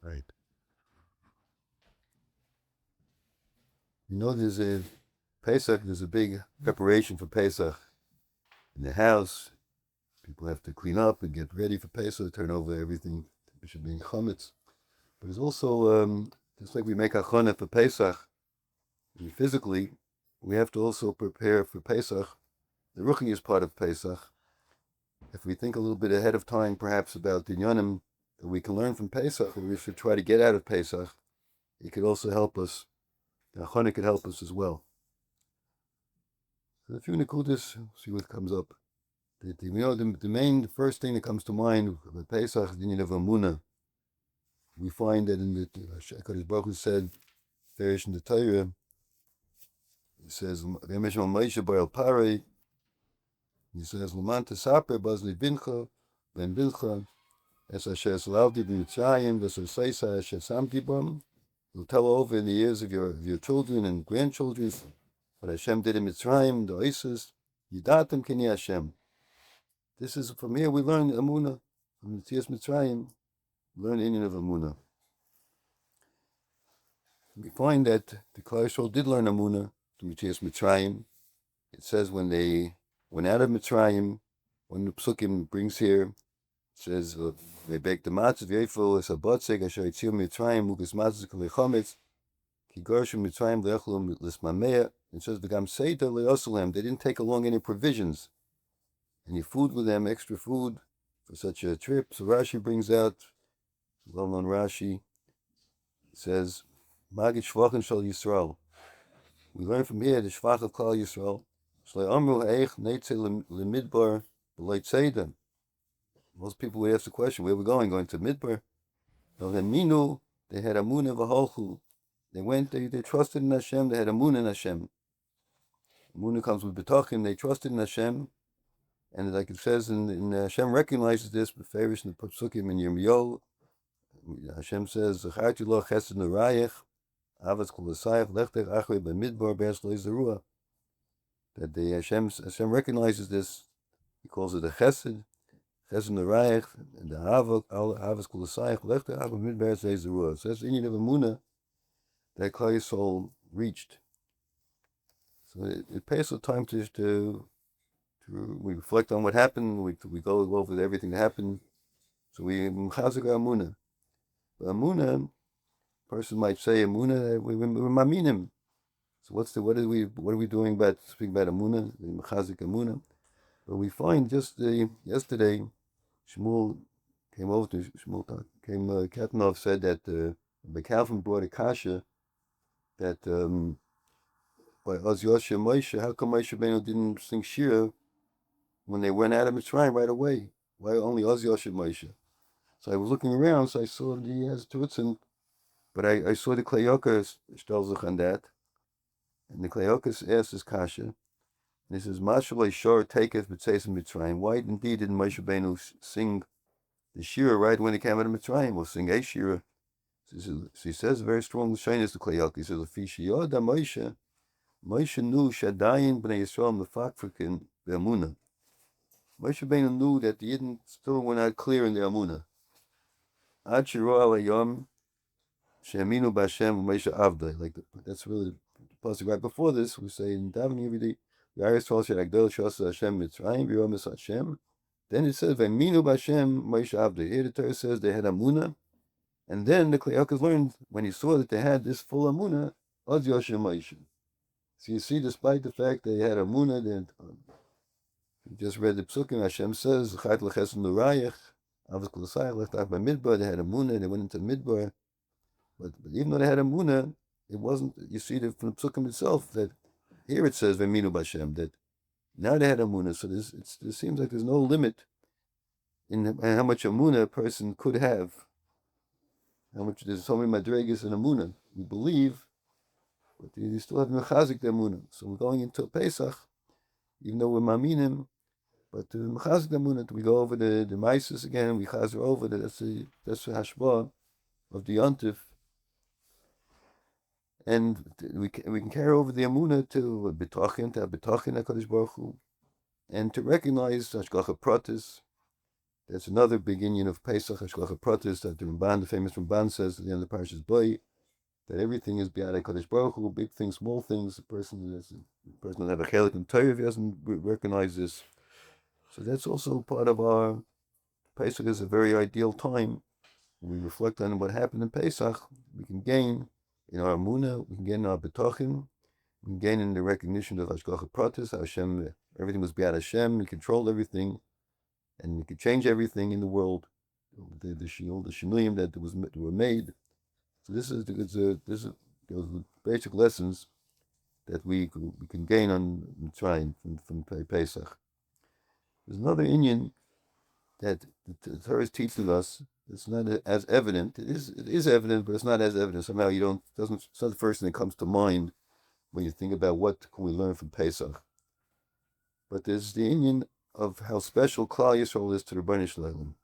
Right. There's a Pesach. There's a big preparation for Pesach in the house. People have to clean up and get ready for Pesach, turn over everything which should be in chametz. But there's also, just like we make achana for Pesach, physically, we have to also prepare for Pesach. The ruchni is part of Pesach. If we think a little bit ahead of time, perhaps about the inyanim that we can learn from Pesach, or we should try to get out of Pesach, it could also help us. The achana could help us as well. So a few nekudas, see what comes up. The first thing that comes to mind about Pesach is the inyan of Amunah. We find that in the HaKadosh Baruch Hu said, Ferish in the Torah, it says, V'emeshma Moshe bar Parei, he says, L'man tesaper bazli bincha, ben bincha, es asher salavdi b'mitzrayim, v'asher seisa asher samti bam. You'll tell over in the years of your children and grandchildren what Hashem did in Mitzrayim, the Isis, Yidatem Kini Hashem. This is, from here we learn Amunah, from Yetzias Mitzrayim, we learn the inyan of Amunah. We find that the Klal Yisrael did learn Amunah from Yetzias Mitzrayim. It says when they went out of Mitzrayim, when the Psukim brings here, it says, they baked the matzah, v'yefel es habotzeg, asher yitziu Mitzrayim, mugas matzah k'lechometz, ki gorshu Mitzrayim le'echlu l'smameya. It says, v'gam seita le'osulem, they didn't take along any provisions, any food with them, extra food for such a trip. So Rashi brings out, well-known Rashi, it says, Magid shvachin shal Yisrael. We learn from here the shvach of Klal Yisrael. Shlei amru ha'eich neitzei lemidbar b'lei tzeidah. Most people would ask the question, where are we going? Going to Midbar? No, then Minu, they had Amunah v'holchu. They went, they trusted in Hashem, they had Amunah in Hashem. Amunah comes with B'tachim, they trusted in Hashem. And like it says, in Hashem recognizes this, B'ferish in the Psukim in Yirmiyahu. Hashem says, Zacharti lo chesed n'rayich, avaz kol asayach, lechtech achrei b'midbar be'es lo ruach. That the Hashem recognizes this. He calls it a chesed. Chesed n'rayich, and the avaz kol asayach, lechtech achrei b'midbar be'es lo ruach. So that's the inyan of Amunah that Klal Yisrael reached. So it pays some time to we reflect on what happened. We go over everything that happened. So we mchazik Amunah. But Amunah, person might say Amunah, we're maminim. So what are we doing about speaking about Amunah, mchazik Amunah? But we find just yesterday, Shmuel came over to Katanov said that the Calvin brought a kasha that by Oz Yosha Moshe, how come Moshe Rabbeinu didn't sing Shira when they went out of Mitzrayim right away? Why only Oz Yosha Moshe? So I was looking around, so I saw that he has Tutzen, but I saw the Kleyokas Stelzach on that, and the Kleyokas asked his kasha, and he says, Mashallah Shor taketh B'tzeis Mitzrayim. Why indeed didn't Moshe Rabbeinu sing the Shira right when he came out of Mitzrayim, or sing a Shira? So he says very strong shyness to Kleyokas. He says, Afishi Yoda Moshe knew Shadayin b'nei Yisrael mefakfikin be'amunah. Moshe Rabbeinu knew that the Yidden still were not clear in their amunah. Ad shiro al hayom she'aminu b'Hashem u'Moshe avdei. Like that's really the pasuk right before this. We say in davening every day, V'aris tol she'agdol sh'asa Hashem mitzrayim v'yomis Hashem. Then it says v'aminu b'Hashem Moshe avdei. Here the Torah says they had amunah, and then the Kleyokas learned when he saw that they had this full amunah, Oz Yoshem Moshe. So you see, despite the fact they had a munah, we just read the psukim, Hashem says, Chayt l'chesed l'rayich, avos kol asayach, lechtach b'midbar, they had a munah, they went into midbar. But even though they had a munah, it wasn't, you see from the psukim itself, that here it says, V'minu b'Hashem, that now they had a munah, so there seems like there's no limit in how much a munah a person could have. How much, there's so many madregas in a munah. We believe, but you still have mechazik the Amunah. So we're going into Pesach, even though we're maminim, but the mechazik the Amunah, we go over the Maisus again, we chazer over that's the hashbah of the Yontif, and we can carry over the Amunah to have B'tachin HaKadosh Baruch Hu, and to recognize Hashgacha Pratis, That's another big inyan of Pesach, Hashgacha Pratis, that the Ramban, the famous Ramban, says at the end of the Parashas Boi, that everything is B'yadei Kodesh Baruch Hu, big things, small things. The person doesn't have a chelik in Torah if he doesn't recognize this. So that's also part of our Pesach. Is a very ideal time. When we reflect on what happened in Pesach, we can gain in our Amunah, we can gain in our B'tachim, we can gain in the recognition of Hashgacha Pratis, Hashem, everything was B'yad Hashem, He controlled everything, and He could change everything in the world, the shinuyim that were made. So this is the basic lessons that we can gain on Mitzrayim from Pesach. There's another inyan that the Torah is teaching us. It's not as evident. It is evident, but it's not as evident. Somehow it's not the first thing that comes to mind when you think about what can we learn from Pesach. But there's the inyan of how special Klal Yisrael is to the Rebbeinu Shalom.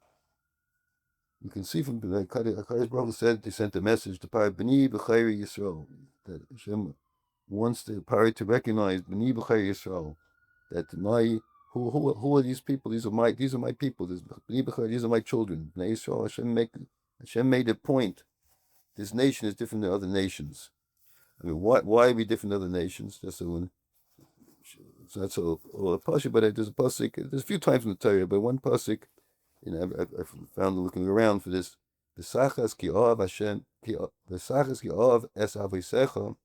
You can see from the HaKadosh Baruch Hu said, they sent a message to Pari B'ni B'chayri Yisrael, that Hashem wants the Pari to recognize B'ni B'chayri Yisrael, that who are these people? These are my people. These are my children. B'nai Yisrael, Hashem made a point. This nation is different than other nations. I mean, why are we different than other nations? That's that's a pasuk, but there's a pasuk. There's a few times in the Torah, but one pasuk. I found looking around for this. V'sachas ki ohav Hashem, v'sachas ki ohav es avosecha,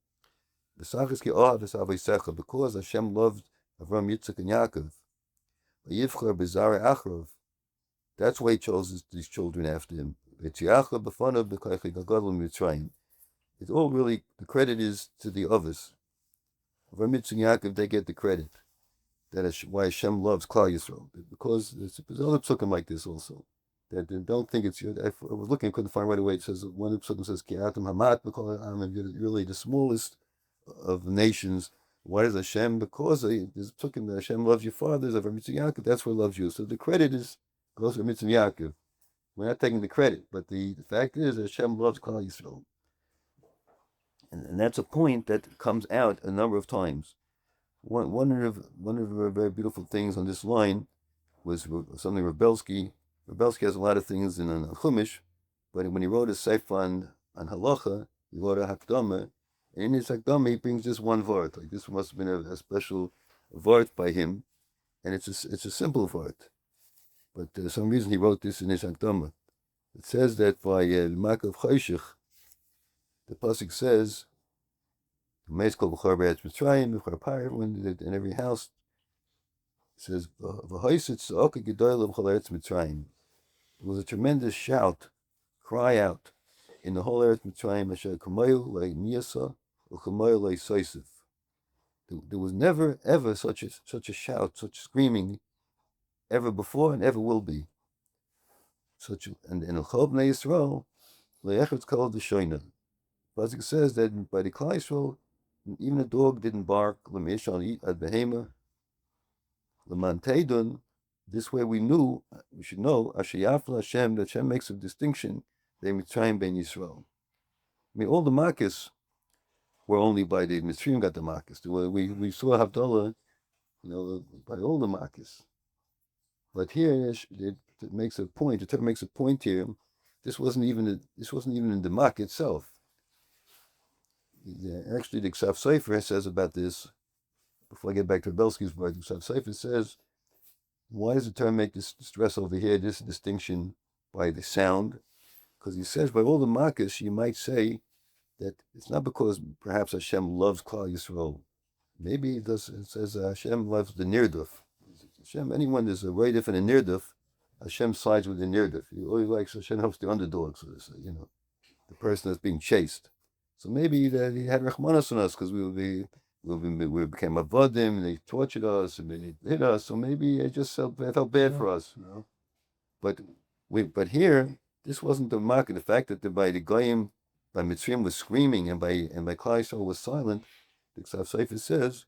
v'sachas ki ohav es avosecha, because Hashem loved Avram, Yitzchak, and Yaakov. V'yivchar b'zarei achrav. That's why He chose these children after him. V'tziachar b'fanav b'koychei gagadol Mitzrayim. It's all really, the credit is to the others. Avram, Yitzchak, and Yaakov, they get the credit. That is why Hashem loves Klal Yisrael, because there's other psukim like this also. That they don't think it's. I was looking, I couldn't find right away. It says one of the psukim says Ki atam hamat b'kol ha'am, you're really the smallest of the nations. Why does Hashem? Because there's psukim that Hashem loves your fathers. Of Mitzvah Yaakov, that's where He loves you. So the credit goes to Mitzvah Yaakov. We're not taking the credit, but the fact is that Hashem loves Klal Yisrael, and that's a point that comes out a number of times. One of the very beautiful things on this line was something Rebelsky. Rebelsky has a lot of things in Chumash, but when he wrote a sefer on halacha, he wrote a hakdama, and in his hakdama he brings this one vart. Like this must have been a special vart by him, and it's a simple vart, but for some reason he wrote this in his hakdama. It says that by Makav Chayshich, the pasuk says, in every house, it says, there was a tremendous shout, cry out, in the whole earth Mitzrayim, there was never, ever such a shout, such screaming, ever before and ever will be. And in Al-Chob Bnei Yisrael, it's called the Shoina. Pasuk says that by the Klal Yisrael, even a dog didn't bark. This way we should know, Hashem, that Hashem makes a distinction. They Mitzrayim ben Yisrael. I mean, all the Makis were only by the Mitzrayim got the Makis. We saw HaTorah, by all the Makis. But here it makes a point. The Torah makes a point here. This wasn't even in the Mak itself. Actually, the Ksav Sefer says about this, before I get back to Rebelsky's word, the Ksav Sefer says, why does the Torah make this stress over here, this distinction by the sound? Because he says, by all the Makkas, you might say that it's not because perhaps Hashem loves Klal Yisrael. Maybe it says Hashem loves the Nirduf. Anyone is a way different in Nirduf, Hashem sides with the Nirduf. He always likes, Hashem helps the underdog, so to say, the person that's being chased. So maybe that He had Rachmanas on us because we became avodim, and they tortured us, and they hit us. So maybe it just felt bad for us, But here, this wasn't the mark. The fact that by the Goyim, by Mitzrayim was screaming, and by Klal Yisrael was silent. The Ksav Sefer says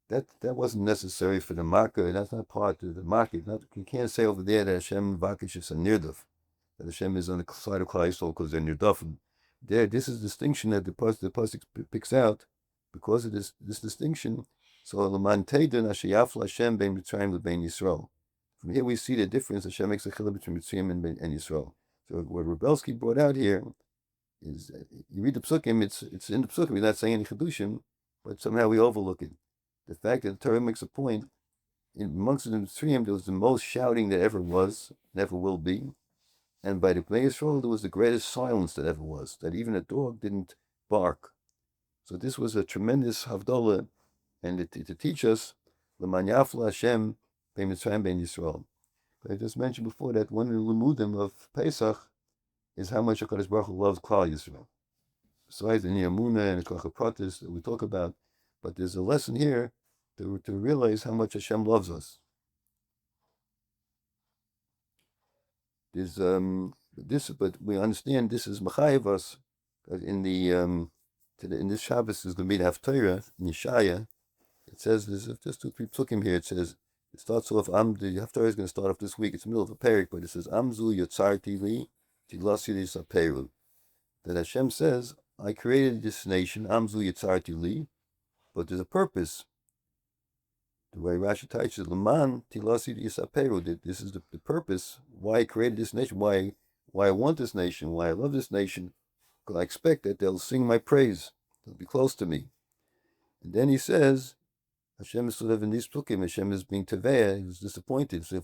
that wasn't necessary for the marker. That's not part of the market. You can't say over there that Hashem Vakish is a nirduf, that Hashem is on the side of Klal Yisrael because they're nirdufim. This is a distinction that the pasuk picks out because of this distinction. So L'man Teidon Ashayafla Hashem ben Mitzrayim lebein Yisrael. from here we see the difference Hashem makes a chiluk between Mitzrayim and Yisrael. So what Rebelsky brought out here is, you read the psukim, it's in the psukim, we're not saying any chedushim, but somehow we overlook it. The fact that the Torah makes a point, amongst the Mitzrayim, there was the most shouting that ever was, never will be, and by the Bnei Yisrael, there was the greatest silence that ever was, that even a dog didn't bark. So this was a tremendous havdalah, and to teach us, L'man yafla Hashem bein Mitzrayim bein Yisrael. But I just mentioned before that one of the limudim of Pesach is how much HaKadosh Baruch Hu loves Klal Yisrael. Besides the Niyamuna and the Koach Pratis that we talk about, but there's a lesson here to realize how much Hashem loves us. There's this, but we understand this is Mechayev us. In this Shabbos is going to be the HaTorah in Yeshaya. It says there's just 2-3 psukim here. It starts off. The HaTorah is going to start off this week. It's the middle of a parak, but it says Amzu Yotzarti Li Tilasi Saperu. That Hashem says, I created this nation. Amzu Yotzarti Li, but there's a purpose. The way Rashi teaches Laman Tilasi Yisaperu. This is the purpose why I created this nation. Why I want this nation. Why I love this nation. Because I expect that they'll sing my praise. They'll be close to me. And then he says, Hashem is sort of in these psukim. Hashem is being teveah. He was disappointed. So you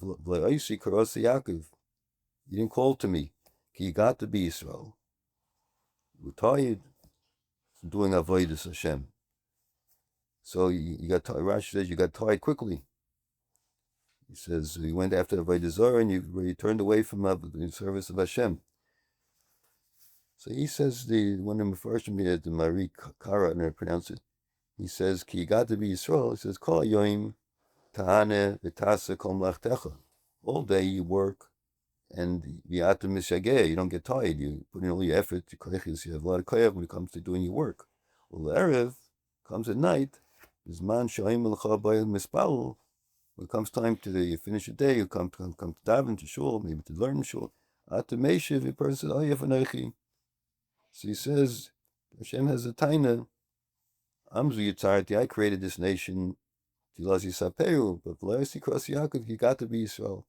didn't call to me. You got to be Israel. You were tired from doing avodas Hashem. So you got tired. Rashi says you got tired quickly. He says you went after avodah zarah and you turned away from the service of Hashem. So he says one of the first the Marie Kara, and I pronounce it. He says, Ki you got to be Yisrael. He says, Kol yoim tahane v'tasa kol mlachtecha. All day you work and v'ata mishageh. You don't get tired. You put in all your effort. You have a lot of koyach when it comes to doing your work. Well, the Erev comes at night. Zman shoim l'cha bayil mispal. When it comes time you finish your day, you come to daven to shul, maybe to learn shul. Ata meishiv, a person says, Ayef anochi. So he says, Hashem has a taina. Amzu Yitzarti, I created this nation. Tilasi Saperu, but V'layasi Kras Yaakov, you got to be Yisrael.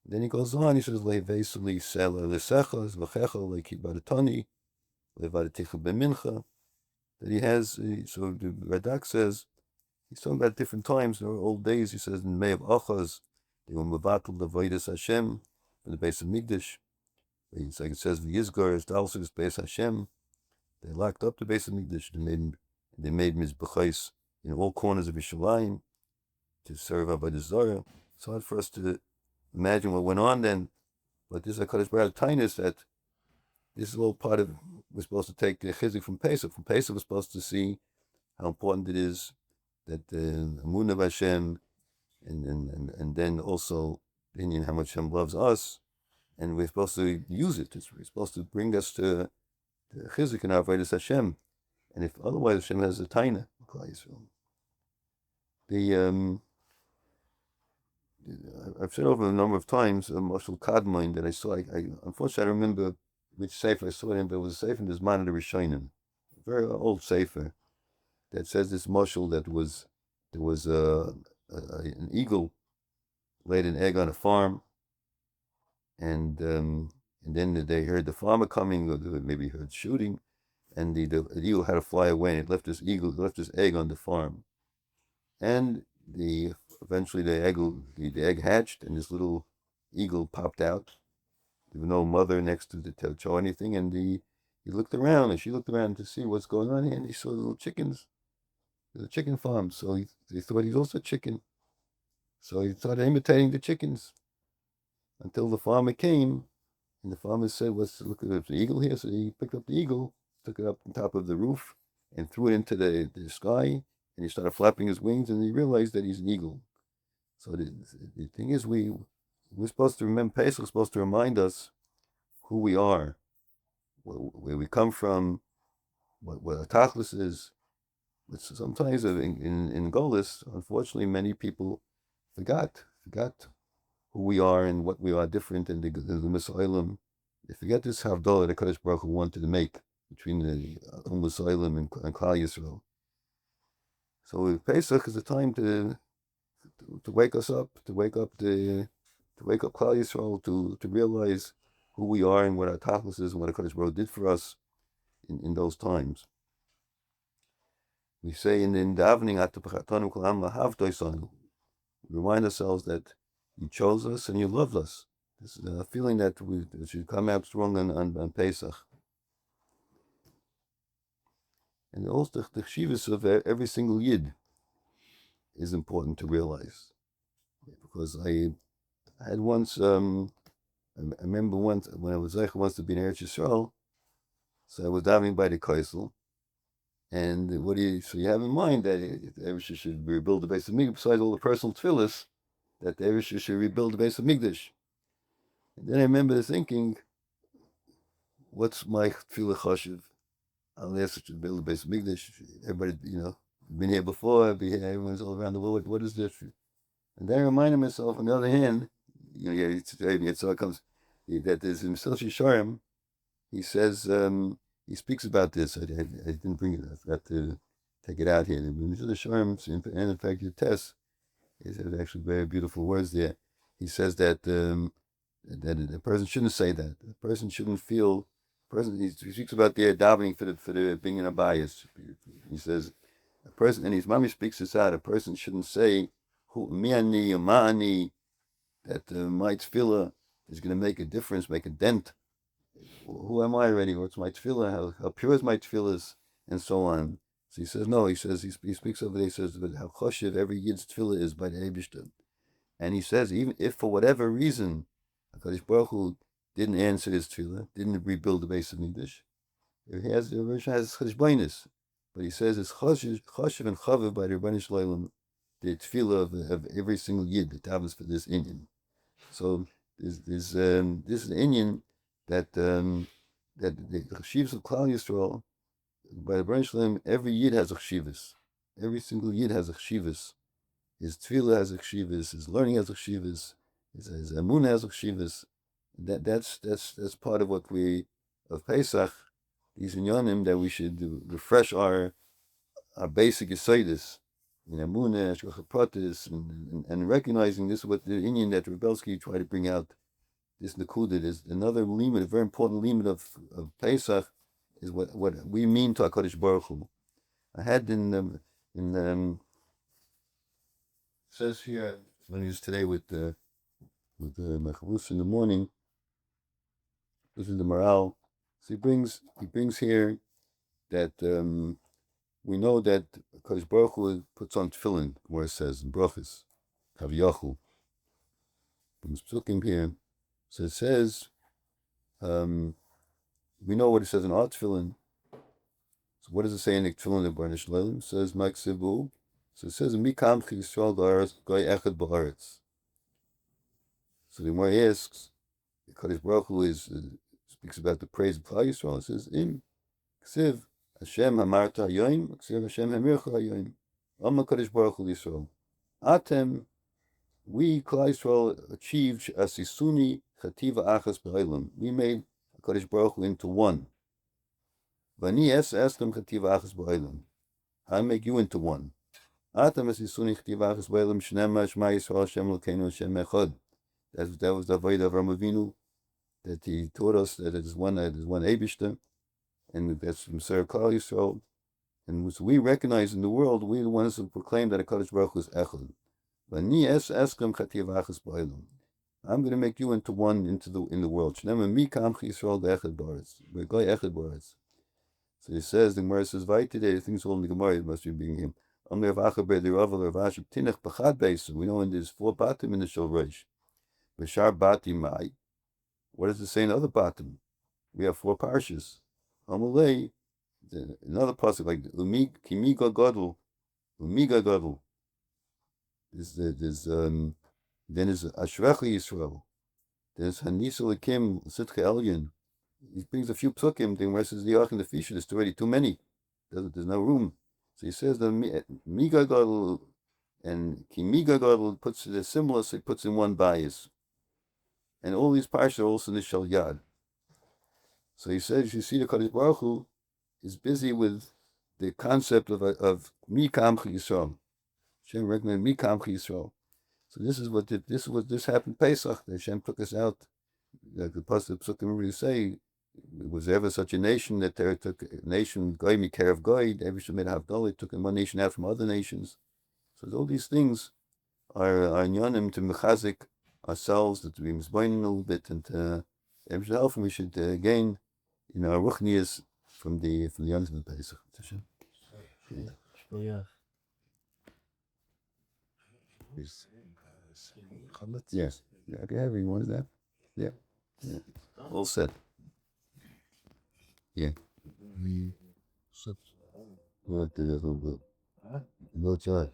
Then he goes on, he says, Le'vesuli Sela L'secha, L'checha, Le'kibaratoni, Le'vadaticha B'mincha. That he has, so the Radak says, he's talking about different times, there were old days, he says, in May of Achaz, they were Mavatul L'vodas Hashem, from the base of Migdash. It's like it says, V'yizgar is Dalsus Beis Hashem. They locked up the base of Migdash, they made mizbachais in all corners of Yerushalayim to serve Avodah Zarah. It's hard for us to imagine what went on then, but this is HaKadosh Baruch Hu tinus that this is all part of, we're supposed to take the chizik from Pesach. From Pesach we're supposed to see how important it is that the Amunah of Hashem, and then also opinion how much Hashem loves us, and we're supposed to use it. We're supposed to bring us to the chizik in our Avodas Hashem. And if otherwise Hashem has a taina, I've said over a number of times a Moshel Kadmon that I saw. Unfortunately I don't remember which sefer I saw it in, but it was a sefer in this Man of the Rishonim, a very old sefer that says this Moshel that there was an eagle laid an egg on a farm, and then they heard the farmer coming, or maybe heard shooting. And the eagle had to fly away, and it left this egg on the farm. And eventually the egg hatched, and this little eagle popped out. There was no mother next to show anything, and he looked around, and she looked around to see what's going on here, and he saw the little chickens. There's a chicken farm, so he thought he's also a chicken. So he started imitating the chickens until the farmer came, and the farmer said, look at the eagle here. So he picked up the eagle, took it up on top of the roof, and threw it into the sky, and he started flapping his wings, and he realized that he's an eagle. So the thing is, we're supposed to remember, Pesach is supposed to remind us who we are, where we come from, what our tachlis is. But sometimes in Golis, unfortunately, many people forgot who we are and what we are different in the Messiah. They forget this havdalah that Kadosh Baruch Hu wanted to make between the Messiah and Klal Yisrael. So Pesach is a time to to wake us up, to wake up Klal Yisrael, to realize who we are and what our tachlis is and what HaKadosh Baruch Hu did for us in those times. We say in davening, we remind ourselves that you chose us and you loved us. This is a feeling that should come out strong on Pesach. And also the Yeshivas of every single Yid is important to realize. Because I had once, I remember once when I was once to be in Eretz Yisrael, so I was davening by the Kaisel, and so you have in mind that every should rebuild the base of Mikdash, besides all the personal tefillas, that every should rebuild the base of Mikdash. And then I remember thinking, what's my tefillah chashiv? I'll ask to build the base of Mikdash. Everybody, been here before, everyone's all around the world. What is this? And then I reminded myself, on the other hand, so it comes that there's in Mesilas Yesharim, he says, he speaks about this. I didn't bring it. I forgot to take it out here. In Mesilas Yesharim, and in fact, your test, he says actually very beautiful words there. He says that that a person shouldn't say that. A person shouldn't feel. He speaks about the davening for the being in a bias. He says a person, and his mommy speaks this out. A person shouldn't say mi ani or ma ani, that my tefillah is going to make a difference, make a dent. Who am I already? What's my tefillah? How pure is my tefillah? And so on. So he says no. He says he speaks over there. He says but how choshev every yid's tefillah is by the Eibishter. And he says even if for whatever reason HaKadosh Baruch Hu didn't answer his tefillah, didn't rebuild the base of Mikdash, the Rosh has cheshbonis, but he says it's choshev and chaviv by the Rebbeinu Shloim, the tefillah of every single yid, the tavis for this inyan. So this is an inyan that the Yeshivas of Klal Yisrael, by the Rebbeinu Shloim, every yid has a Yeshivas. Every single yid has a Yeshivas. His tefillah has a Yeshivas. His learning has a Yeshivas. His emunah has a Yeshivas. That's part of what of Pesach, these inyanim, that we should refresh our basic yesodis in emunah, hashgacha pratis, and recognizing this is what the inyan that Rebelsky tried to bring out. This Nakuda is another limit, a very important limit of Pesach, is what we mean to HaKadosh Baruch Hu. I had says here when he was today with Machavus in the morning. This is the morale. So he brings here that we know that HaKadosh Baruch Hu puts on tefillin, where it says in brachos, Kaviyachu. From Psukim here. So it says, we know what it says in our tefillin. So what does it say in the tefillin of Rebbeinu Shloim? It says, Maksibu. So it says, Mikam Chi Yisrael Ba'aretz Goy Echad Ba'aretz. So the Gemara asks, Kadosh Baruch Hu speaks about the praise of Klal Yisrael. It says, Im Ksiv Hashem Hamarta Hayoim, Ksiv Hashem Hamircha Hayoim. Amma Kadosh Baruch Hu Yisrael. Atem, we Klal Yisrael achieved Asisuni Chativa Achas B'Olam. We made HaKadosh Baruch Hu into one. Vani Estem Chativa Achas B'Olam. I make you into one. Atem Asisuni Chativa Achas B'Olam Shnema Shema Yisrael Hashem Elokeinu Hashem Echad. That was the avodah of Avraham Avinu, that he taught us that there's one Eibishter, and that's from Sarah Klal Yisrael. And so we recognize in the world, we're the ones who proclaim that HaKadosh Baruch Hu is Echad. Vani Eskem Chativa Achas B'Olam. I'm going to make you into one in the world. Shnema mi kam Yisrael be'echad ba'aretz. We're goy echad ba'aretz. So he says, the Gemara says, "Vay today." I think it's all in the Gemara. It must be being him. Amir v'acha be'di Rav Ashab tinach b'chad beisu. We know there's 4 batim in the shel Rosh. B'shar batim mai. What does it say in other batim? We have 4 parshas. Amalei. Another pasuk like Kimiga Gadol. Umiga Gadol. Then there's Ashrecha Yisrael. There's Hanisa Lekim Sitcha Elyon. He brings a few psukim. The Gemara says the Ark and the Fish. There's already too many. There's no room. So he says that Miga Gadol and Kimiga Gadol puts it as similar. So he puts in one bias. And all these parshas are also in the Shal Yad. So he says you see the Kadosh Baruch Hu is busy with the concept of Mikam Yisrael. Hashem recommends Mikam Yisrael. So this happened Pesach. The Hashem took us out. Like the Pasuk Psukim really say, was there ever such a nation that there took a nation Goy Mikar of Goy, every Shemin Havdalah took one nation out from other nations. So all these things are inyanim to mechazik ourselves, to be misboining a little bit, and to help, we should gain our ruchnias from the Yom of Pesach. Yeah. Yes. Yeah. Okay, everyone is that. Yeah. Yeah. All set. Yeah. What the little bit? No charge.